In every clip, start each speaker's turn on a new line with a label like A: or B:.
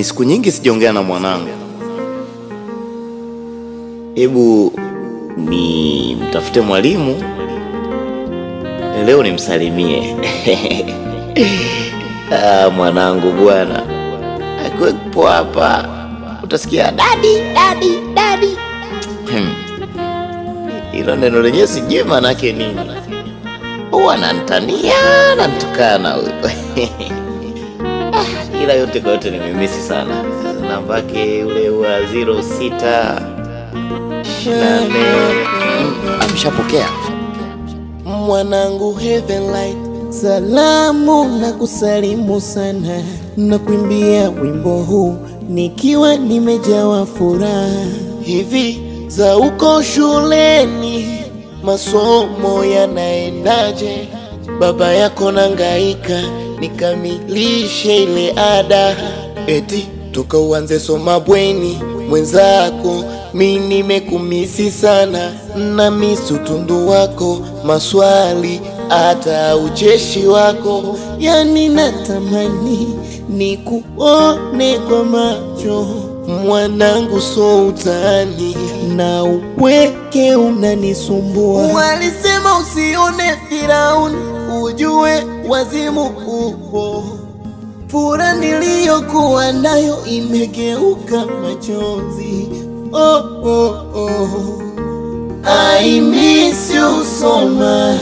A: siku nyingi sijaongea na mwanangu. Hebu ni mtafute mwalimu leo nimsalimie. Mwanangu bwana akuwepo hapa utasikia daddy. Hilo neno lenyewe sijui maana yake nini. Huwa ananitania na nitukana huyo. Ila yote kwa yote nimemisi sana. Namba yake ule wa 06 ameshapokea.
B: Mwanangu Heaven Light, salamu na kusalimu sana, na kuimbia wimbo huu nikiwa nimejawa furaha. Hivi za uko shuleni masomo yanaendaje? Baba yako nangaika nikamilishe ile ada, eti toka uanze soma bweni mwenzako. Mimi nimekumisi sana na misu tundu wako, maswali hata ucheshi wako. Yani natamani nikuone kwa macho mwanangu, so utani na upweke unanisumbua. Walisema usione Firauni ujue wazimu upo. Furaha niliyokuwa nayo imegeuka machozi. I miss you so much.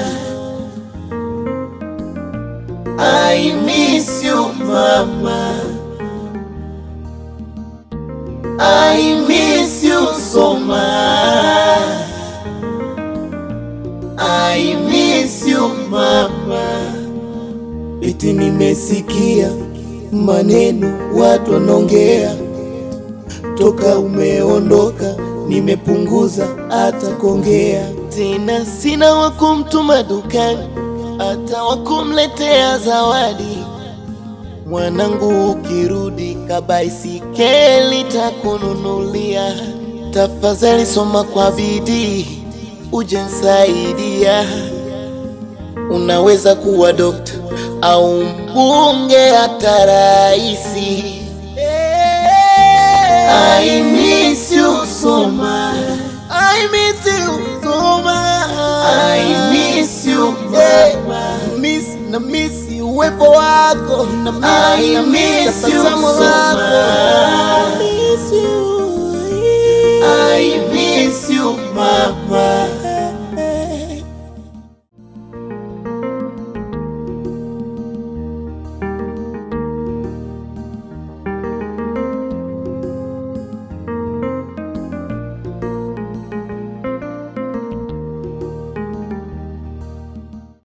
B: I miss you mama. I miss you so much. I miss you mama. Eti nimesikia maneno watu wanaongea, toka umeondoka nimepunguza hata kuongea. Tena sina wakumtuma dukani hata wakumletea zawadi. Mwanangu ukirudi kabaisikeli takununulia. Tafadhali soma kwa bidii uje nisaidia. Unaweza kuwa dokta au mbunge hata raisi. I miss you so much. I miss you so much. I miss you mama. Miss uwepo wako na miss you so much.